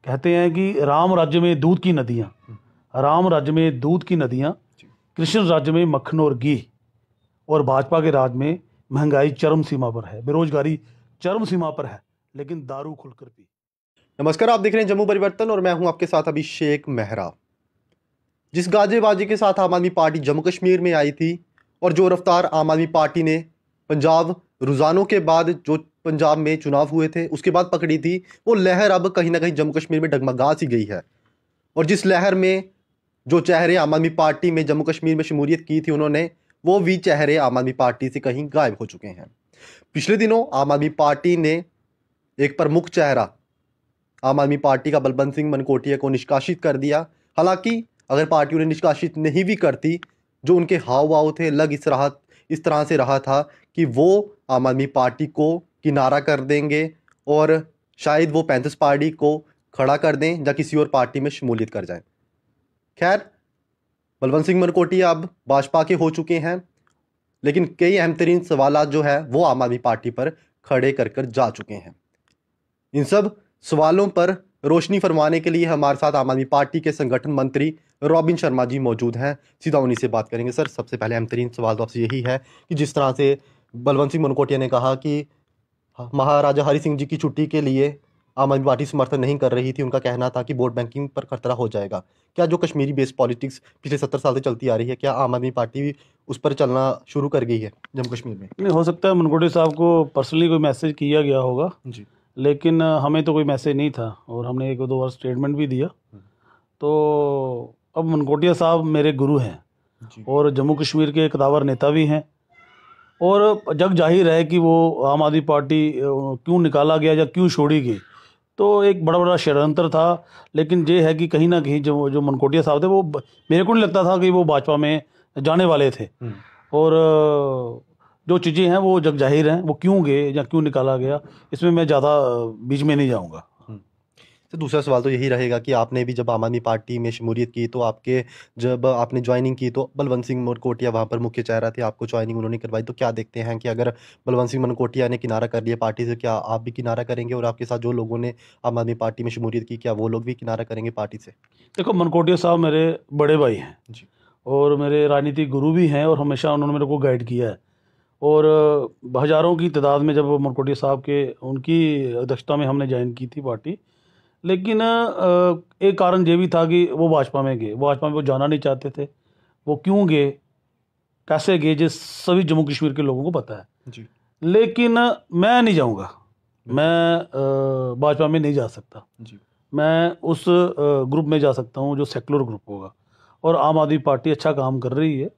कहते हैं कि राम राज्य में दूध की नदियाँ, राम राज्य में दूध की नदियाँ, कृष्ण राज्य में मक्खन और घी, और भाजपा के राज में महंगाई चरम सीमा पर है, बेरोजगारी चरम सीमा पर है, लेकिन दारू खुलकर पी। नमस्कार, आप देख रहे हैं जम्मू परिवर्तन और मैं हूं आपके साथ अभिषेक मेहरा। जिस गाजेबाजी के साथ आम आदमी पार्टी जम्मू कश्मीर में आई थी और जो रफ्तार आम आदमी पार्टी ने पंजाब रुझानों के बाद जो पंजाब में चुनाव हुए थे उसके बाद पकड़ी थी, वो लहर अब कहीं ना कहीं जम्मू कश्मीर में डगमगा सी गई है। और जिस लहर में जो चेहरे आम आदमी पार्टी में जम्मू कश्मीर में शमूलियत की थी उन्होंने, वो भी चेहरे आम आदमी पार्टी से कहीं गायब हो चुके हैं। पिछले दिनों आम आदमी पार्टी ने एक प्रमुख चेहरा आम आदमी पार्टी का बलवंत सिंह मनकोटिया को निष्कासित कर दिया। हालांकि अगर पार्टी उन्हें निष्कासित नहीं भी करती, जो उनके हाव भाव थे लग इस तरह से रहा था कि वो आम आदमी पार्टी को किनारा कर देंगे और शायद वो पैंथर्स पार्टी को खड़ा कर दें या किसी और पार्टी में शमूलियत कर जाएं। खैर, बलवंत सिंह मनकोटिया अब भाजपा के हो चुके हैं, लेकिन कई अहम तरीन सवाल जो है वो आम आदमी पार्टी पर खड़े कर कर जा चुके हैं। इन सब सवालों पर रोशनी फरमाने के लिए हमारे साथ आम आदमी पार्टी के संगठन मंत्री रॉबिन शर्मा जी मौजूद हैं। सीधा उन्हीं से बात करेंगे। सर, सबसे पहले अहम तरीन सवाल तो आपसे यही है कि जिस तरह से बलवंत सिंह मनकोटिया ने कहा कि महाराजा हरि सिंह जी की छुट्टी के लिए आम आदमी पार्टी समर्थन नहीं कर रही थी, उनका कहना था कि वोट बैंकिंग पर खतरा हो जाएगा। क्या जो कश्मीरी बेस्ड पॉलिटिक्स पिछले 70 साल से चलती आ रही है, क्या आम आदमी पार्टी उस पर चलना शुरू कर गई है जम्मू कश्मीर में? नहीं, हो सकता है मनकोटिया साहब को पर्सनली कोई मैसेज किया गया होगा जी, लेकिन हमें तो कोई मैसेज नहीं था और हमने एक दो बार स्टेटमेंट भी दिया। तो अब मनकोटिया साहब मेरे गुरु हैं जी, और जम्मू कश्मीर के कदावर नेता भी हैं, और जग जाहिर है कि वो आम आदमी पार्टी क्यों निकाला गया या क्यों छोड़ी गई, तो एक बड़ा बड़ा षड्यंत्र था। लेकिन ये है कि कहीं ना कहीं जो जो मनकोटिया साहब थे वो मेरे को नहीं लगता था कि वो भाजपा में जाने वाले थे। और जो चीज़ें हैं वो जग जाहिर हैं, वो क्यों गए या क्यों निकाला गया इसमें मैं ज़्यादा बीच में नहीं जाऊँगा। तो दूसरा सवाल तो यही रहेगा कि आपने भी जब आम आदमी पार्टी में शमूलियत की तो जब आपने ज्वाइनिंग की तो बलवंत सिंह मनकोटिया वहाँ पर मुख्य चेहरा थे, आपको ज्वाइनिंग उन्होंने करवाई। तो क्या देखते हैं कि अगर बलवंत सिंह मनकोटिया ने किनारा कर लिया पार्टी से, क्या आप भी किनारा करेंगे और आपके साथ जो लोगों ने आम आदमी पार्टी में शमूलियत की, क्या वो लोग भी किनारा करेंगे पार्टी से? देखो, मनकोटिया साहब मेरे बड़े भाई हैं जी, और मेरे राजनीतिक गुरु भी हैं और हमेशा उन्होंने मेरे को गाइड किया है। और हज़ारों की तादाद में जब मनकोटिया साहब के उनकी अध्यक्षता में हमने ज्वाइन की थी पार्टी, लेकिन एक कारण ये भी था कि वो भाजपा में गए, भाजपा में वो जाना नहीं चाहते थे। वो क्यों गए, कैसे गए, ये सभी जम्मू कश्मीर के लोगों को पता है। जी, लेकिन मैं नहीं जाऊंगा, मैं भाजपा में नहीं जा सकता। जी, मैं उस ग्रुप में जा सकता हूँ जो सेकुलर ग्रुप होगा, और आम आदमी पार्टी अच्छा काम कर रही है।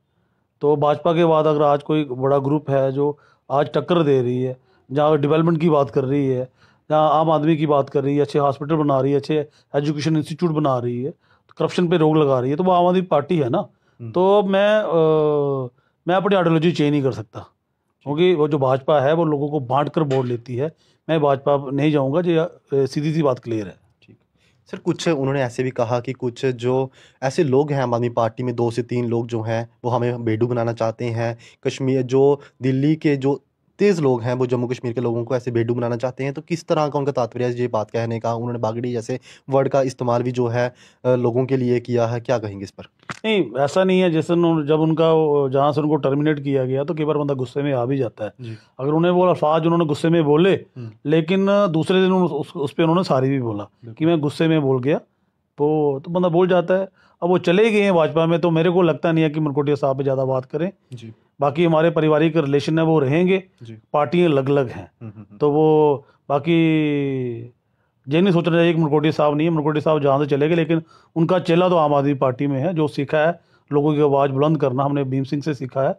तो भाजपा के बाद अगर आज कोई बड़ा ग्रुप है जो आज टक्कर दे रही है, जहाँ डेवलपमेंट की बात कर रही है, जहाँ आम आदमी की बात कर रही है, अच्छे हॉस्पिटल बना रही है, अच्छे एजुकेशन इंस्टीट्यूट बना रही है, करप्शन पे रोक लगा रही है, तो वो आम आदमी पार्टी है ना। तो मैं अपनी आइडियोलॉजी चेंज नहीं कर सकता, क्योंकि वो जो भाजपा है वो लोगों को बांट कर वोट लेती है। मैं भाजपा नहीं जाऊँगा, जो सीधी सी बात क्लियर है। ठीक। सर, कुछ उन्होंने ऐसे भी कहा कि कुछ जो ऐसे लोग हैं आम आदमी पार्टी में, 2 से 3 लोग जो हैं वो हमें बेडू बनाना चाहते हैं। कश्मीर जो दिल्ली के जो तेज़ लोग हैं वो जम्मू कश्मीर के लोगों को ऐसे बेडू बनाना चाहते हैं। तो किस तरह का उनका तात्पर्य है ये बात कहने का? उन्होंने बागड़ी जैसे वर्ड का इस्तेमाल भी जो है लोगों के लिए किया है। क्या कहेंगे इस पर? नहीं, ऐसा नहीं है। जैसे जब उनका जहाँ से उनको टर्मिनेट किया गया तो कई बार बंदा गुस्से में आ भी जाता है। जी, अगर उन्हें वो अल्फाज उन्होंने गुस्से में बोले, हुँ, लेकिन दूसरे दिन उस पर उन्होंने सारी भी बोला कि बिल्कुल। मैं गुस्से में बोल गया, तो बंदा बोल जाता है। अब वो चले गए हैं भाजपा में, तो मेरे को लगता नहीं है कि मनकोटिया साहब पे ज़्यादा बात करें। जी, बाकी हमारे पारिवारिक रिलेशन है वो रहेंगे, जी। पार्टियाँ अलग अलग हैं। हुँ, हुँ, हुँ। तो वो बाकी ये नहीं सोचना चाहिए कि मनकोटिया साहब नहीं है, मनकोटिया साहब जहाँ से चले गए, लेकिन उनका चेला तो आम आदमी पार्टी में है। जो सीखा है लोगों की आवाज़ बुलंद करना, हमने भीम सिंह से सीखा है।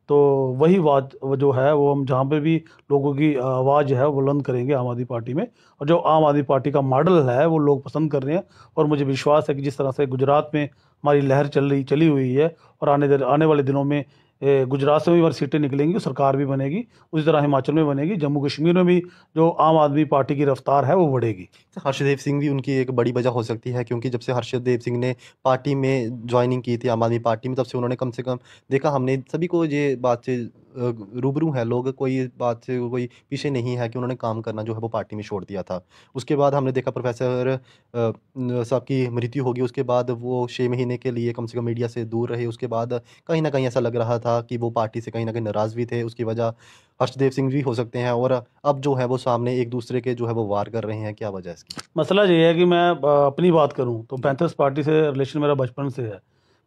तो वही बात वो जो है वो हम जहाँ पे भी लोगों की आवाज़ है वो बुलंद करेंगे आम आदमी पार्टी में। और जो आम आदमी पार्टी का मॉडल है वो लोग पसंद कर रहे हैं, और मुझे विश्वास है कि जिस तरह से गुजरात में हमारी लहर चली हुई है, और आने वाले दिनों में गुजरात से भी हमारी सीटें निकलेंगी, सरकार भी बनेगी, उसी तरह हिमाचल में बनेगी, जम्मू कश्मीर में भी जो आम आदमी पार्टी की रफ्तार है वो बढ़ेगी। हर्षदेव सिंह भी उनकी एक बड़ी वजह हो सकती है, क्योंकि जब से हर्षदेव सिंह ने पार्टी में ज्वाइनिंग की थी आम आदमी पार्टी में, तब से उन्होंने कम से कम देखा, हमने सभी को ये बात से रूबरू हैं लोग, कोई इस बात से कोई पीछे नहीं है कि उन्होंने काम करना जो है वो पार्टी में छोड़ दिया था। उसके बाद हमने देखा प्रोफेसर साहब की मृत्यु होगी, उसके बाद वो 6 महीने के लिए कम से कम मीडिया से दूर रहे। उसके बाद कहीं न कहीं ऐसा लग रहा था कि वो पार्टी से कहीं न कहीं नाराज़ भी थे, उसकी वजह हर्षदेव सिंह भी हो सकते हैं, और अब जो है वो सामने एक दूसरे के जो है वो वार कर रहे हैं। क्या वजह है इसकी? मसला ये है कि मैं अपनी बात करूं तो पैंथर्स पार्टी से रिलेशन मेरा बचपन से है।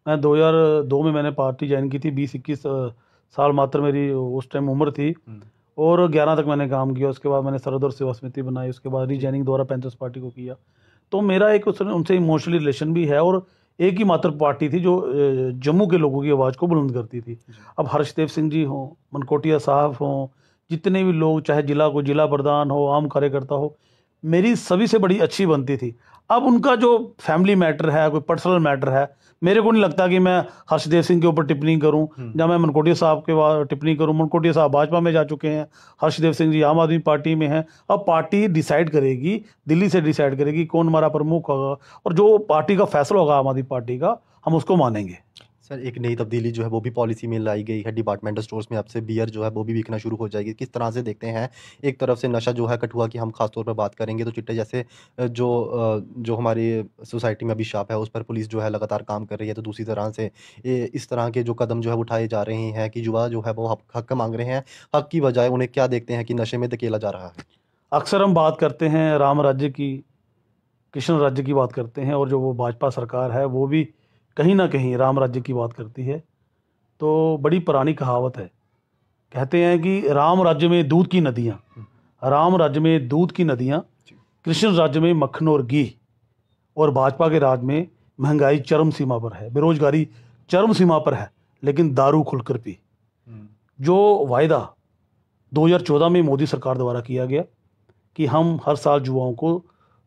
मैं 2002 में मैंने पार्टी ज्वाइन की थी, 20-21 साल मात्र मेरी उस टाइम उम्र थी, और 11 तक मैंने काम किया। उसके बाद मैंने सरहद और सेवा समिति बनाई, उसके बाद रीजॉइनिंग दोबारा पैंथर्स पार्टी को किया। तो मेरा एक उनसे इमोशनली रिलेशन भी है, और एक ही मात्र पार्टी थी जो जम्मू के लोगों की आवाज़ को बुलंद करती थी। अब हर्षदेव सिंह जी हों, मनकोटिया साहब हों, जितने भी लोग, चाहे जिला प्रधान हो, आम कार्यकर्ता हो, मेरी सभी से बड़ी अच्छी बनती थी। अब उनका जो फैमिली मैटर है, कोई पर्सनल मैटर है, मेरे को नहीं लगता कि मैं हर्षदेव सिंह के ऊपर टिप्पणी करूं या मैं मनकोटिया साहब के बाद टिप्पणी करूं। मनकोटिया साहब भाजपा में जा चुके हैं, हर्षदेव सिंह जी आम आदमी पार्टी में हैं। अब पार्टी डिसाइड करेगी, दिल्ली से डिसाइड करेगी कौन हमारा प्रमुख होगा, और जो पार्टी का फैसला होगा आम आदमी पार्टी का, हम उसको मानेंगे। सर, एक नई तब्दीली जो है वो भी पॉलिसी में लाई गई है। डिपार्टमेंटल स्टोर्स में अब से बियर जो है वो भी बिकना शुरू हो जाएगी। किस तरह से देखते हैं? एक तरफ से नशा जो है कठुआ की हम खास तौर पर बात करेंगे तो चिट्टे जैसे जो हमारी सोसाइटी में अभी शॉप है उस पर पुलिस जो है लगातार काम कर रही है। तो दूसरी तरह से इस तरह के जो कदम जो है उठाए जा रहे हैं कि युवा जो है वो हक मांग रहे हैं, हक की बजाय उन्हें क्या देखते हैं कि नशे में धकेला जा रहा है। अक्सर हम बात करते हैं राम राज्य की, कृष्ण राज्य की बात करते हैं, और जो वो भाजपा सरकार है वो भी कहीं ना कहीं राम राज्य की बात करती है। तो बड़ी पुरानी कहावत है, कहते हैं कि राम राज्य में दूध की नदियाँ, राम राज्य में दूध की नदियाँ, कृष्ण राज्य में मक्खन और घी, और भाजपा के राज में महंगाई चरम सीमा पर है, बेरोजगारी चरम सीमा पर है, लेकिन दारू खुलकर पी। जो वायदा 2014 में मोदी सरकार द्वारा किया गया कि हम हर साल युवाओं को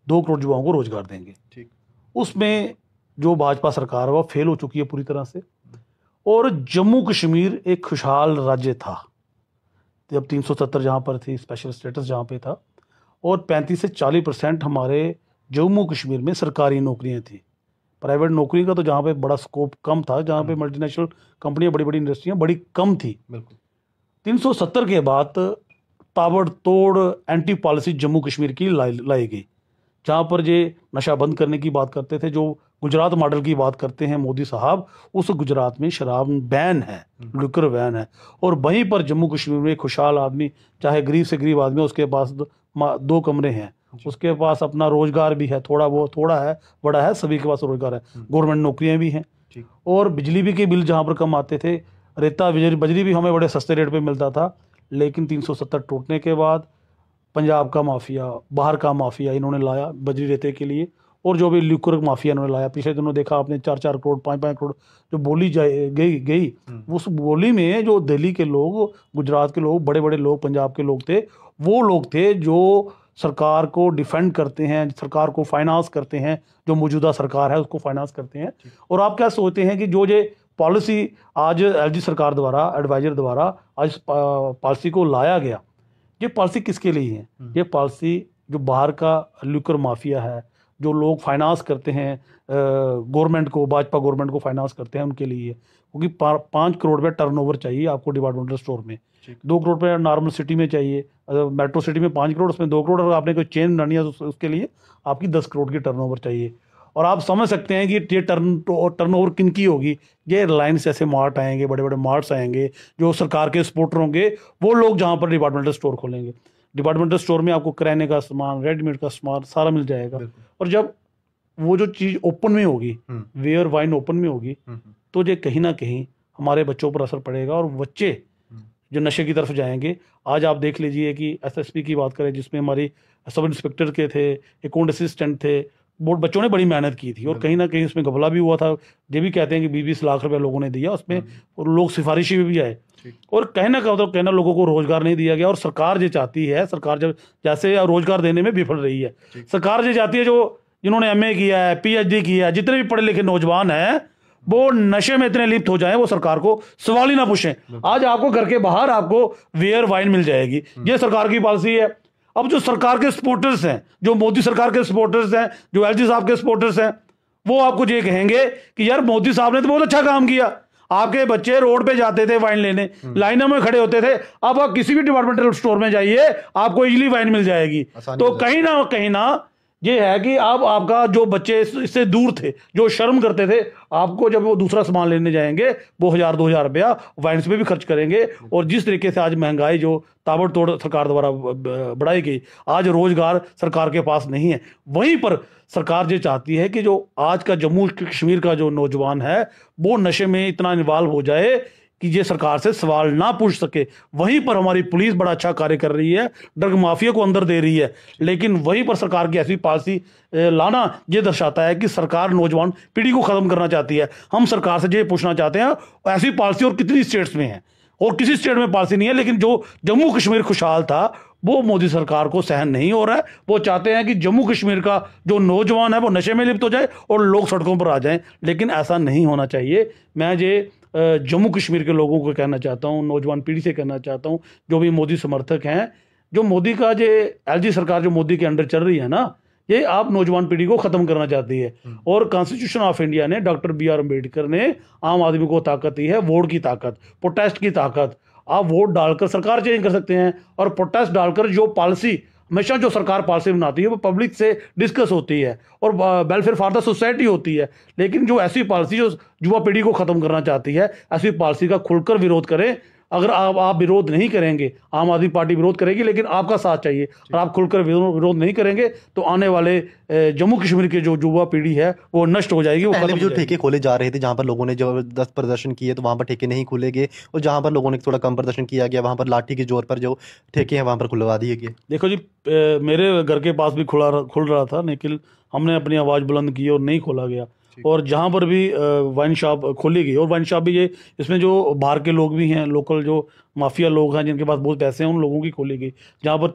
2 करोड़ युवाओं को रोजगार देंगे, ठीक, उसमें जो भाजपा सरकार है वो फेल हो चुकी है पूरी तरह से। और जम्मू कश्मीर एक खुशहाल राज्य था जब 370 जहाँ पर थी, स्पेशल स्टेटस जहाँ पे था, और 35 से 40% हमारे जम्मू कश्मीर में सरकारी नौकरियाँ थी। प्राइवेट नौकरी का तो जहाँ पे बड़ा स्कोप कम था, जहाँ पे मल्टीनेशनल कंपनियाँ, बड़ी बड़ी इंडस्ट्रियाँ बड़ी कम थी। बिल्कुल 370 के बाद ताबड़तोड़ एंटी पॉलिसी जम्मू कश्मीर की लाई गई, जहाँ पर ये नशा बंद करने की बात करते थे, जो गुजरात मॉडल की बात करते हैं मोदी साहब, उस गुजरात में शराब बैन है, लिकर बैन है। और वहीं पर जम्मू कश्मीर में खुशहाल आदमी, चाहे गरीब से गरीब आदमी, उसके पास 2 कमरे हैं, उसके पास अपना रोजगार भी है, थोड़ा है बड़ा है, सभी के पास रोजगार है, गवर्नमेंट नौकरियां भी हैं, और बिजली भी के बिल जहाँ पर कम आते थे, रेता बजरी भी हमें बड़े सस्ते रेट पे मिलता था। लेकिन 370 टूटने के बाद पंजाब का माफिया, बाहर का माफिया इन्होंने लाया बजरी रेते के लिए, और जो भी लिक्विड माफिया इन्होंने लाया। पिछले दिनों देखा आपने 4-4 करोड़ 5-5 करोड़ जो बोली गई उस बोली में जो दिल्ली के लोग, गुजरात के लोग, बड़े बड़े लोग, पंजाब के लोग थे, वो लोग थे जो सरकार को डिफेंड करते हैं, सरकार को फाइनेंस करते हैं, जो मौजूदा सरकार है उसको फाइनेंस करते हैं। और आप क्या सोचते हैं कि जो ये पॉलिसी आज एलजी सरकार द्वारा, एडवाइजर द्वारा आज पॉलिसी को लाया गया, ये पॉलिसी किसके लिए है? ये पॉलिसी जो बाहर का लिकर माफिया है, जो लोग फाइनेंस करते हैं गवर्नमेंट को, भाजपा गवर्नमेंट को फाइनेंस करते हैं, उनके लिए। क्योंकि 5 करोड़ रुपये टर्नओवर चाहिए आपको डिपार्टमेंटल स्टोर में, 2 करोड़ रुपये नॉर्मल सिटी में चाहिए, मेट्रो सिटी में 5 करोड़, उसमें 2 करोड़, अगर आपने कोई चेन बनानी है तो उसके लिए आपकी 10 करोड़ की टर्नओवर चाहिए। और आप समझ सकते हैं कि ये टर्नओवर किनकी होगी? ये रिलायंस जैसे मार्ट आएंगे, बड़े बड़े मार्ट्स आएंगे, जो सरकार के सपोर्टर होंगे, वो लोग जहाँ पर डिपार्टमेंटल स्टोर खोलेंगे। डिपार्टमेंटल स्टोर में आपको किराने का सामान, रेडीमेड का सामान सारा मिल जाएगा। और जब वो जो चीज़ ओपन में होगी, वेयर वाइन ओपन में होगी, तो ये कहीं ना कहीं हमारे बच्चों पर असर पड़ेगा, और बच्चे जो नशे की तरफ जाएंगे। आज आप देख लीजिए कि एसएसपी की बात करें, जिसमें हमारी सब इंस्पेक्टर के थे, अकाउंट असिस्टेंट थे, बोर्ड बच्चों ने बड़ी मेहनत की थी, और कहीं ना कहीं उसमें घपला भी हुआ था। ये भी कहते हैं कि 20-20 लाख रुपए लोगों ने दिया उसमें, और लोग सिफारिशी में भी आए, और कहना लोगों को रोजगार नहीं दिया गया। और सरकार ये चाहती है, सरकार जब जैसे रोजगार देने में विफल रही है, सरकार ये चाहती है जो जिन्होंने एमए किया है, पीएचडी किया है, जितने भी पढ़े लिखे नौजवान हैं, वो नशे में इतने लिप्त हो जाएं, वो सरकार को सवाल ही ना पूछें। आज आपको घर के बाहर आपको वेयर वाइन मिल जाएगी, ये सरकार की पॉलिसी है। अब जो सरकार के सपोर्टर्स हैं, जो मोदी सरकार के सपोर्टर्स हैं, जो एलजी साहब के सपोर्टर्स हैं, वो आपको ये कहेंगे कि यार मोदी साहब ने तो बहुत अच्छा काम किया, आपके बच्चे रोड पे जाते थे वाइन लेने, लाइनों में खड़े होते थे। अब आप किसी भी डिपार्टमेंटल स्टोर में जाइए, आपको इजीली वाइन मिल जाएगी। तो कहीं ना ये है कि अब आपका जो बच्चे इससे दूर थे, जो शर्म करते थे, आपको जब वो दूसरा सामान लेने जाएंगे वो 1,000-2,000 रुपया वाइन्स पे भी खर्च करेंगे। और जिस तरीके से आज महंगाई जो ताबड़तोड़ सरकार द्वारा बढ़ाई गई, आज रोजगार सरकार के पास नहीं है। वहीं पर सरकार ये चाहती है कि जो आज का जम्मू कश्मीर का जो नौजवान है वो नशे में इतना इन्वॉल्व हो जाए कि ये सरकार से सवाल ना पूछ सके। वहीं पर हमारी पुलिस बड़ा अच्छा कार्य कर रही है, ड्रग माफिया को अंदर दे रही है, लेकिन वहीं पर सरकार की ऐसी पॉलिसी लाना ये दर्शाता है कि सरकार नौजवान पीढ़ी को खत्म करना चाहती है। हम सरकार से ये पूछना चाहते हैं, ऐसी पॉलिसी और कितनी स्टेट्स में है? और किसी स्टेट में पॉलिसी नहीं है। लेकिन जो जम्मू कश्मीर खुशहाल था वो मोदी सरकार को सहन नहीं हो रहा है। वो चाहते हैं कि जम्मू कश्मीर का जो नौजवान है वो नशे में लिप्त हो जाए और लोग सड़कों पर आ जाएं, लेकिन ऐसा नहीं होना चाहिए। मैं ये जम्मू कश्मीर के लोगों को कहना चाहता हूँ, नौजवान पीढ़ी से कहना चाहता हूँ, जो भी मोदी समर्थक हैं, जो मोदी का जो एलजी सरकार जो मोदी के अंडर चल रही है ना, ये आप नौजवान पीढ़ी को खत्म करना चाहती है। और कॉन्स्टिट्यूशन ऑफ इंडिया ने, डॉक्टर बी आर अम्बेडकर ने आम आदमी को ताकत दी है, वोट की ताकत, प्रोटेस्ट की ताकत। आप वोट डालकर सरकार चेंज कर सकते हैं, और प्रोटेस्ट डालकर जो पॉलिसी, हमेशा जो सरकार पॉलिसी बनाती है वो पब्लिक से डिस्कस होती है और वेलफेयर फॉर द सोसाइटी होती है। लेकिन जो ऐसी पॉलिसी जो युवा पीढ़ी को खत्म करना चाहती है, ऐसी पॉलिसी का खुलकर विरोध करें। अगर आप विरोध नहीं करेंगे, आम आदमी पार्टी विरोध करेगी, लेकिन आपका साथ चाहिए, और आप खुलकर विरोध नहीं करेंगे तो आने वाले जम्मू कश्मीर के जो युवा पीढ़ी है वो नष्ट हो जाएगी। वो पहले भी जो ठेके खोले जा रहे थे, जहां पर लोगों ने जबरदस्त प्रदर्शन किए, तो वहां पर ठेके नहीं खुले गए, और जहां पर लोगों ने थोड़ा कम प्रदर्शन किया गया वहां पर लाठी के जोर पर जो ठेके हैं वहां पर खुलवा दिए गए। देखो जी, मेरे घर के पास भी खुल रहा था, लेकिन हमने अपनी आवाज़ बुलंद की और नहीं खोला गया। और जहाँ पर भी वाइन शॉप खोली गई, और वाइन शॉप भी ये, इसमें जो बाहर के लोग भी हैं, लोकल जो माफिया लोग हैं जिनके पास बहुत पैसे हैं, उन लोगों की खोली गई। जहाँ पर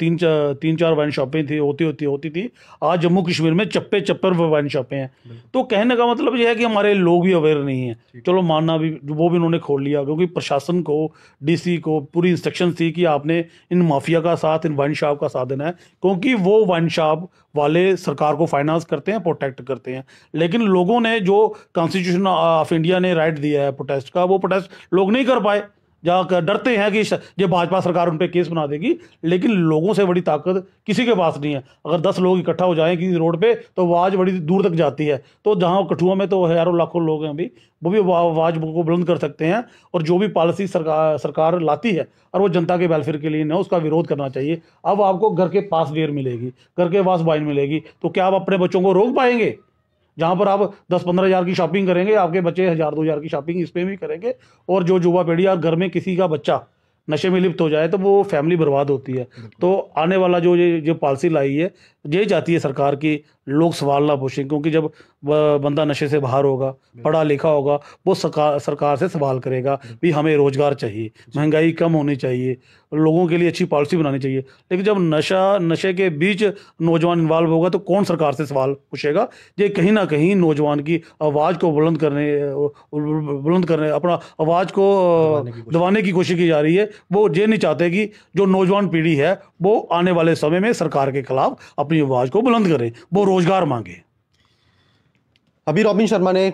तीन चार वाइन शॉपें थी, होती थी, आज जम्मू कश्मीर में चप्पे चप्पर वाइन शॉपें हैं। तो कहने का मतलब यह है कि हमारे लोग भी अवेयर नहीं हैं। चलो मानना भी, वो भी उन्होंने खोल लिया, क्योंकि प्रशासन को, डीसी को पूरी इंस्ट्रक्शन थी कि आपने इन माफिया का साथ, इन वाइन शॉप का साथ देना है, क्योंकि वो वाइन शॉप वाले सरकार को फाइनेंस करते हैं, प्रोटेक्ट करते हैं। लेकिन लोगों ने जो कॉन्स्टिट्यूशन ऑफ इंडिया ने राइट दिया है प्रोटेस्ट का, वो प्रोटेस्ट लोग नहीं कर पाए। जहाँ डरते हैं कि ये भाजपा सरकार उन पर केस बना देगी, लेकिन लोगों से बड़ी ताकत किसी के पास नहीं है। अगर 10 लोग इकट्ठा हो जाएं किसी रोड पे तो आवाज़ बड़ी दूर तक जाती है। तो जहाँ कठुआ में तो हज़ारों लाखों लोग हैं अभी, वो भी आवाज़ को बुलंद कर सकते हैं। और जो भी पॉलिसी सरकार लाती है और वो जनता के वेलफेयर के लिए ना, उसका विरोध करना चाहिए। अब आपको घर के पास बेर मिलेगी, घर के पास वाइन मिलेगी, तो क्या आप अपने बच्चों को रोक पाएंगे? जहाँ पर आप 10-15 हज़ार की शॉपिंग करेंगे, आपके बच्चे 1,000-2,000 की शॉपिंग इस पे भी करेंगे। और जो युवा पीढ़ी, आप घर में किसी का बच्चा नशे में लिप्त हो जाए तो वो फैमिली बर्बाद होती है। तो आने वाला जो पॉलिसी लाई है, ये चाहती है सरकार की लोग सवाल ना पूछें, क्योंकि जब बंदा नशे से बाहर होगा, पढ़ा लिखा होगा, वो सरकार से सवाल करेगा भी हमें रोजगार चाहिए, महंगाई कम होनी चाहिए, लोगों के लिए अच्छी पॉलिसी बनानी चाहिए। लेकिन जब नशे के बीच नौजवान इन्वॉल्व होगा तो कौन सरकार से सवाल पूछेगा? ये कहीं ना कहीं नौजवान की आवाज़ को बुलंद करने अपना आवाज़ को दबाने की कोशिश की जा रही है। वो ये नहीं चाहते कि जो नौजवान पीढ़ी है वो आने वाले समय में सरकार के खिलाफ अपनी आवाज़ को बुलंद करे, वो रोजगार मांगे। अभी रॉबिन शर्मा ने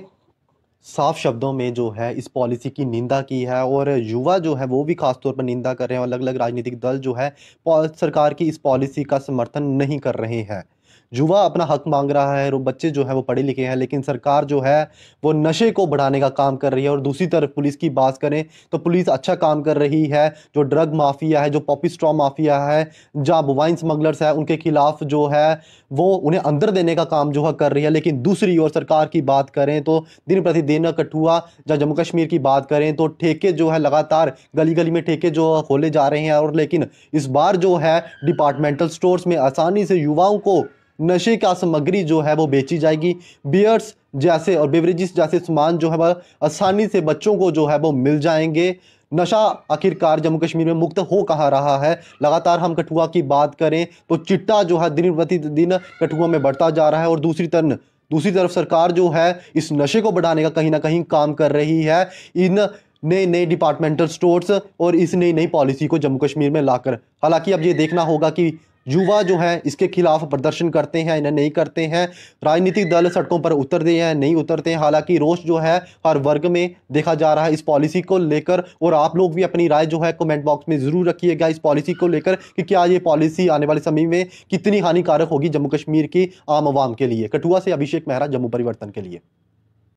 साफ शब्दों में जो है इस पॉलिसी की निंदा की है, और युवा जो है वो भी खास तौर पर निंदा कर रहे हैं। अलग अलग राजनीतिक दल जो है सरकार की इस पॉलिसी का समर्थन नहीं कर रहे हैं। युवा अपना हक मांग रहा है, और बच्चे जो है वो पढ़े लिखे हैं, लेकिन सरकार जो है वो नशे को बढ़ाने का काम कर रही है। और दूसरी तरफ पुलिस की बात करें तो पुलिस अच्छा काम कर रही है। जो ड्रग माफिया है, जो पॉपी स्ट्रॉ माफिया है, जहाँ वाइन स्मगलर्स है, उनके खिलाफ जो है वो उन्हें अंदर देने का काम जो है कर रही है। लेकिन दूसरी ओर सरकार की बात करें तो दिन प्रतिदिन कठुआ, जहाँ जम्मू कश्मीर की बात करें तो ठेके जो है लगातार गली गली में ठेके जो खोले जा रहे हैं। और लेकिन इस बार जो है डिपार्टमेंटल स्टोर्स में आसानी से युवाओं को नशे का सामग्री जो है वो बेची जाएगी। बियर्स जैसे और बेवरेजेस जैसे सामान जो है वह आसानी से बच्चों को जो है वो मिल जाएंगे। नशा आखिरकार जम्मू कश्मीर में मुक्त हो कहाँ रहा है? लगातार हम कठुआ की बात करें तो चिट्टा जो है दिन प्रतिदिन कठुआ में बढ़ता जा रहा है, और दूसरी तरफ सरकार जो है इस नशे को बढ़ाने का कहीं ना कहीं काम कर रही है, इन नए डिपार्टमेंटल स्टोर्स और इस नई पॉलिसी को जम्मू कश्मीर में लाकर। हालांकि अब ये देखना होगा कि युवा जो है इसके खिलाफ प्रदर्शन करते हैं, इन्हें नहीं करते हैं। राजनीतिक दल सड़कों पर उतरते हैं, नहीं उतरते हैं। हालांकि रोष जो है हर वर्ग में देखा जा रहा है इस पॉलिसी को लेकर। और आप लोग भी अपनी राय जो है कमेंट बॉक्स में जरूर रखिएगा इस पॉलिसी को लेकर कि क्या ये पॉलिसी आने वाले समय में कितनी हानिकारक होगी जम्मू कश्मीर की आम आवाम के लिए। कठुआ से अभिषेक मेहरा, जम्मू परिवर्तन के लिए।